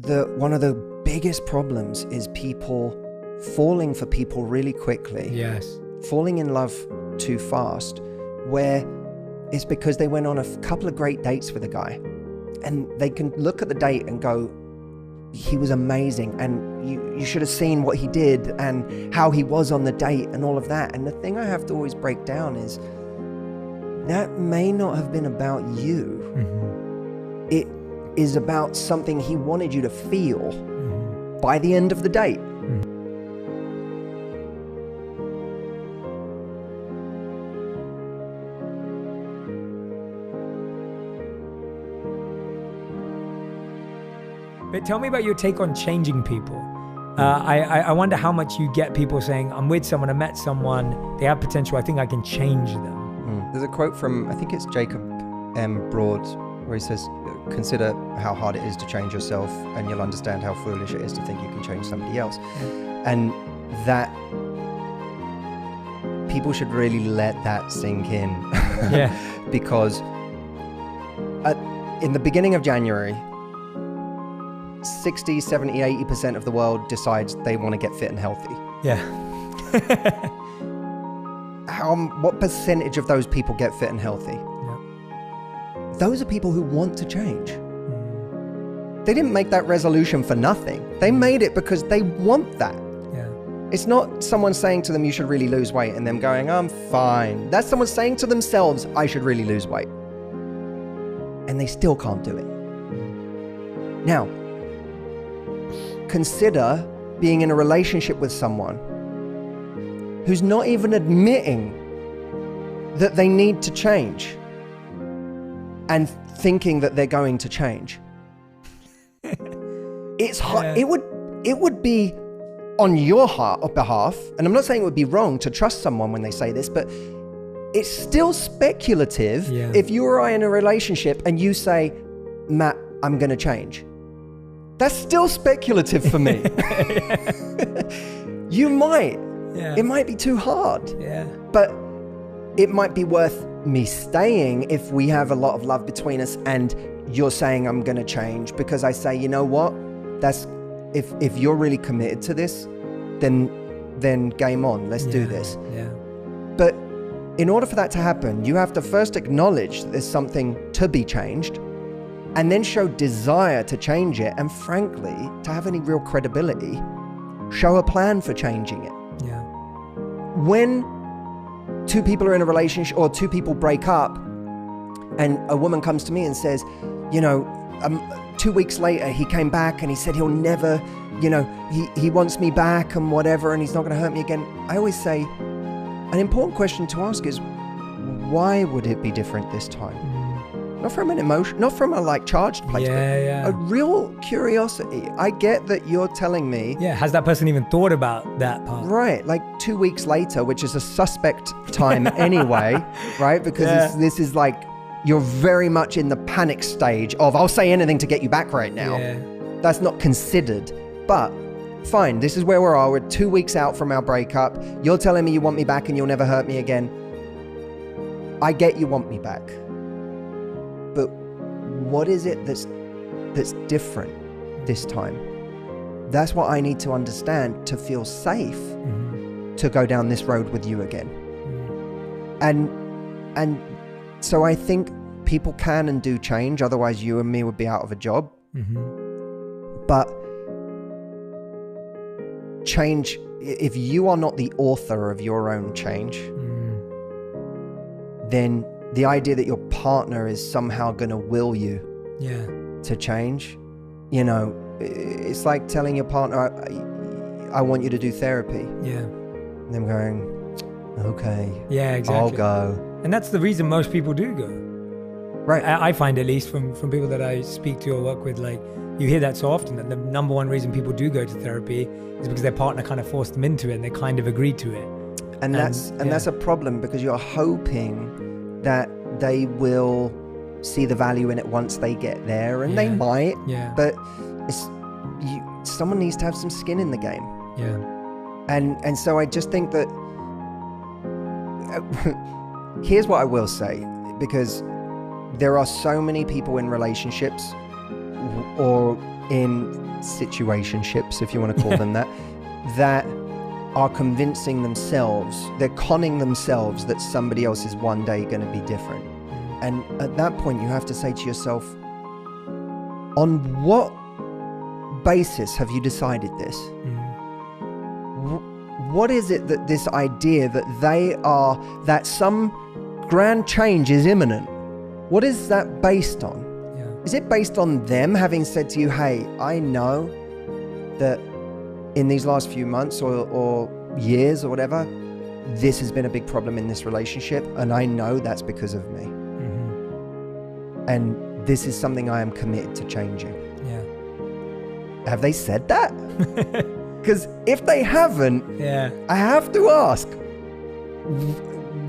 one of the biggest problems is people falling for people really quickly. Yes. Falling in love too fast, where it's because they went on a couple of great dates with a guy, and they can look at the date and go, he was amazing, and you should have seen what he did and how he was on the date and all of that. And the thing I have to always break down is that may not have been about you. Mm-hmm. It is about something he wanted you to feel by the end of the date. But tell me about your take on changing people. I wonder how much you get people saying, I'm with someone, I met someone, they have potential, I think I can change them. There's a quote from, I think it's Jacob M. Broad, where he says, consider how hard it is to change yourself and you'll understand how foolish it is to think you can change somebody else. And that people should really let that sink in. Yeah. Because in the beginning of January, 60, 70, 80% of the world decides they want to get fit and healthy. Yeah. What percentage of those people get fit and healthy? Yeah. Those are people who want to change. They didn't make that resolution for nothing. They made it because they want that. Yeah. It's not someone saying to them, you should really lose weight, and them going, I'm fine. That's someone saying to themselves, I should really lose weight. And they still can't do it. Now, consider being in a relationship with someone who's not even admitting that they need to change and thinking that they're going to change. It's hard. Yeah. It would be on your behalf, and I'm not saying it would be wrong to trust someone when they say this, but it's still speculative. Yeah. If you or I are in a relationship and you say, Matt, I'm going to change. That's still speculative for me. You might. Yeah. It might be too hard. Yeah. But it might be worth me staying if we have a lot of love between us and you're saying I'm going to change, because I say, you know what? That's if you're really committed to this, then game on. Let's do this. Yeah. But in order for that to happen, you have to first acknowledge that there's something to be changed, and then show desire to change it, and frankly, to have any real credibility, show a plan for changing it. Yeah. When two people are in a relationship or two people break up and a woman comes to me and says, 2 weeks later he came back and he said he'll never, he wants me back and whatever, and he's not going to hurt me again. I always say an important question to ask is, why would it be different this time? Not from an emotion, not from a charged place, but a real curiosity. I get that you're telling me. Yeah, has that person even thought about that part? Right, 2 weeks later, which is a suspect time anyway, right? Because this is you're very much in the panic stage of, I'll say anything to get you back right now. Yeah. That's not considered. But fine, this is where we are. We're 2 weeks out from our breakup. You're telling me you want me back and you'll never hurt me again. I get you want me back. But what is it that's different this time? That's what I need to understand to feel safe to go down this road with you again. And so I think people can and do change, otherwise you and me would be out of a job. But change, if you are not the author of your own change, then the idea that your partner is somehow going to will you to change, it's like telling your partner, I want you to do therapy. Yeah. And them going, okay. Yeah, exactly. I'll go. And that's the reason most people do go. Right. I find, at least from people that I speak to or work with, you hear that so often, that the number one reason people do go to therapy is because their partner kind of forced them into it and they kind of agreed to it. And that's a problem, because you're hoping that they will see the value in it once they get there, and they might, but someone needs to have some skin in the game. And so I just think that here's what I will say, because there are so many people in relationships or in situationships, if you want to call them that, that are convincing themselves, they're conning themselves that somebody else is one day going to be different. And at that point, you have to say to yourself, on what basis have you decided this? What is it that this idea that some grand change is imminent, what is that based on? Is it based on them having said to you, hey, I know that in these last few months or years or whatever, this has been a big problem in this relationship, and I know that's because of me. And this is something I am committed to changing. Yeah. Have they said that? Because if they haven't, I have to ask,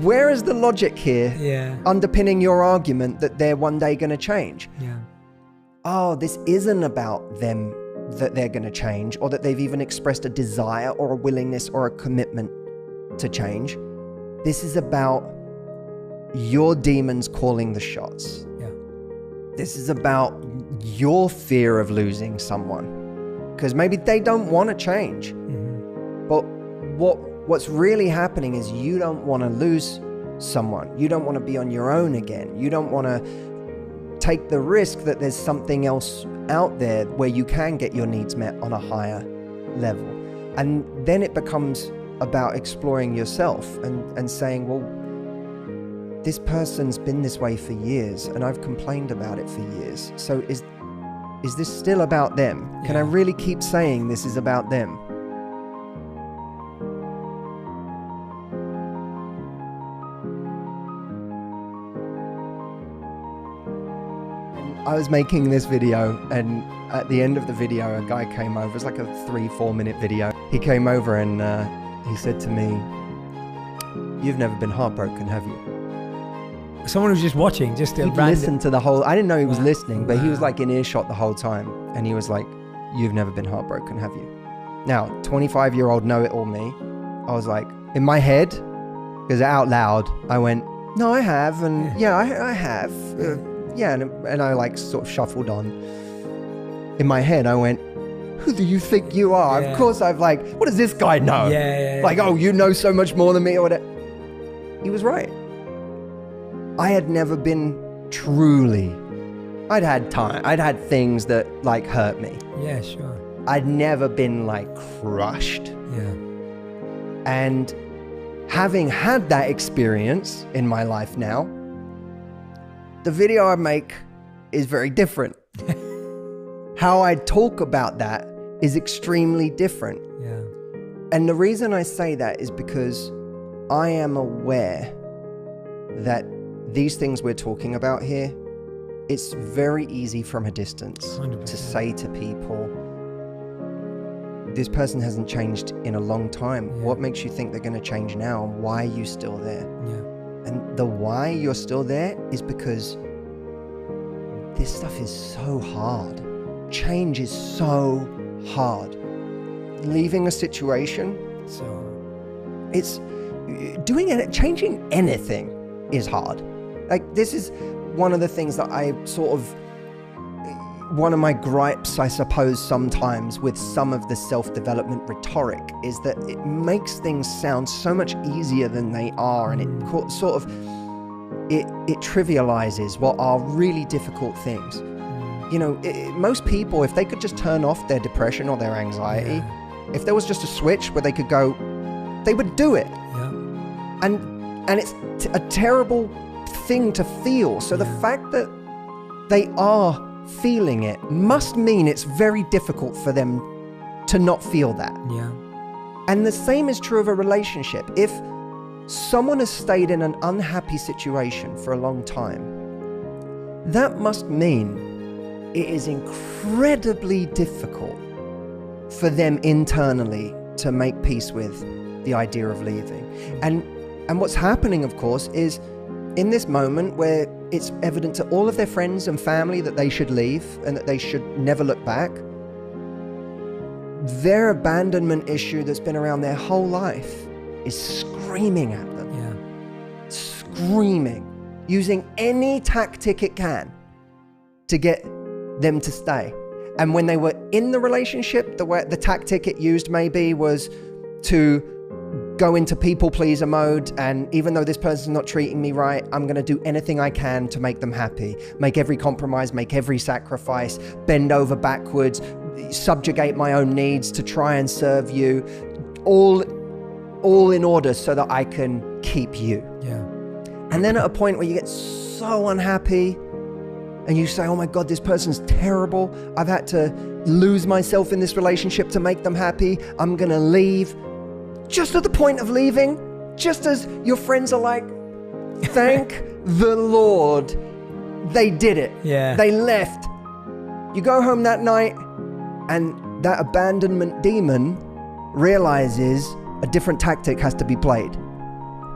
where is the logic here underpinning your argument that they're one day going to change? Oh, this isn't about them, that they're going to change, or that they've even expressed a desire or a willingness or a commitment to change. This is about your demons calling the shots. This is about your fear of losing someone, because maybe they don't want to change. But what's really happening is you don't want to lose someone. You don't want to be on your own again. You don't want to take the risk that there's something else out there where you can get your needs met on a higher level. And then it becomes about exploring yourself and saying, well, this person's been this way for years and I've complained about it for years. So is this still about them? Can I really keep saying this is about them? I was making this video, and at the end of the video, a guy came over. It's like a 3-4 minute video. He came over and he said to me, "You've never been heartbroken, have you?" Someone who's just watching, just a random... listened to the whole... I didn't know he was listening, but he was like in earshot the whole time. And he was like, "You've never been heartbroken, have you?" Now, 25-year-old know-it-all me, I was like, in my head, because out loud, I went, "No, I have, and I have. And I like sort of shuffled on. In my head, I went, "Who do you think you are?" Of course, I've like, what does this guy know? Oh, you know so much more than me or whatever. He was right. I had never been truly, I'd had things that like hurt me. Yeah, sure. I'd never been like crushed. Yeah. And having had that experience in my life now, the video I make is very different. How I talk about that is extremely different. Yeah. And the reason I say that is because I am aware that these things we're talking about here, it's very easy from a distance 100%. To say to people, this person hasn't changed in a long time. What makes you think they're going to change now? Why are you still there? And the why you're still there is because this stuff is so hard. Change is so hard. Leaving a situation, it's doing it, changing anything is hard. Like, this is one of the things that I sort of, one of my gripes, I suppose, sometimes with some of the self-development rhetoric is that it makes things sound so much easier than they are, and it sort of, it trivializes what are really difficult things. You know, most people, if they could just turn off their depression or their anxiety, if there was just a switch where they could go, they would do it. And it's a terrible thing to feel. So the fact that they are feeling it must mean it's very difficult for them to not feel that. And the same is true of a relationship. If someone has stayed in an unhappy situation for a long time, that must mean it is incredibly difficult for them internally to make peace with the idea of leaving. And what's happening, of course, is in this moment where it's evident to all of their friends and family that they should leave and that they should never look back, their abandonment issue that's been around their whole life is screaming at them. Screaming, using any tactic it can to get them to stay. And when they were in the relationship, the tactic it used maybe was to go into people pleaser mode, and even though this person's not treating me right, I'm going to do anything I can to make them happy, make every compromise, make every sacrifice, bend over backwards, subjugate my own needs to try and serve you, all in order so that I can keep you. Yeah. And then at a point where you get so unhappy and you say, oh my God, this person's terrible. I've had to lose myself in this relationship to make them happy. I'm going to leave. Just at the point of leaving, just as your friends are like, thank the Lord, they did it. Yeah. They left. You go home that night and that abandonment demon realizes a different tactic has to be played.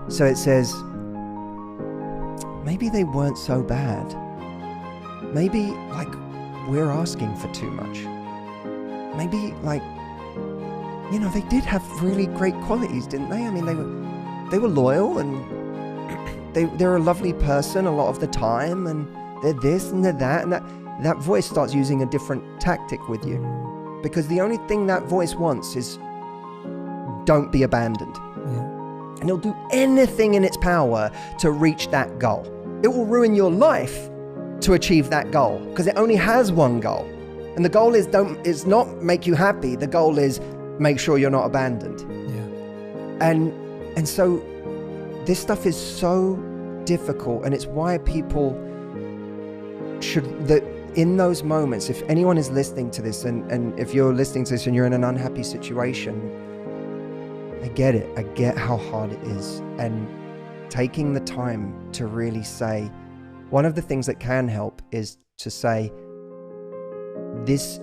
So it says, maybe they weren't so bad. Maybe, like, we're asking for too much. Maybe, like, you know, they did have really great qualities, didn't they? I mean, they were loyal, and they're a lovely person a lot of the time, and they're this and they're that, and that voice starts using a different tactic with you. Because the only thing that voice wants is, don't be abandoned. Yeah. And it'll do anything in its power to reach that goal. It will ruin your life to achieve that goal, because it only has one goal. And the goal is not make you happy. The goal is make sure you're not abandoned. Yeah. And so this stuff is so difficult, and it's why people should, that in those moments, if anyone is listening to this, and if you're listening to this and you're in an unhappy situation, I get it. I get how hard it is. And taking the time to really say, one of the things that can help is to say, this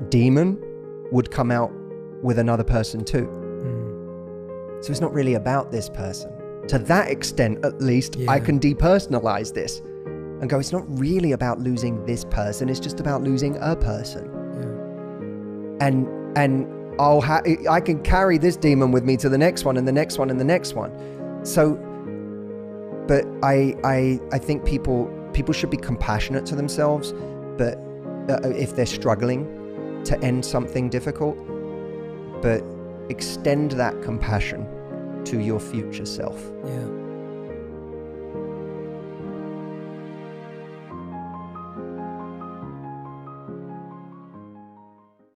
demon would come out with another person too. So it's not really about this person. To that extent, at least, I can depersonalize this and go, it's not really about losing this person. It's just about losing a person. Yeah. And I can carry this demon with me to the next one and the next one and the next one. So, but I think people should be compassionate to themselves, but if they're struggling to end something difficult, but extend that compassion to your future self. Yeah.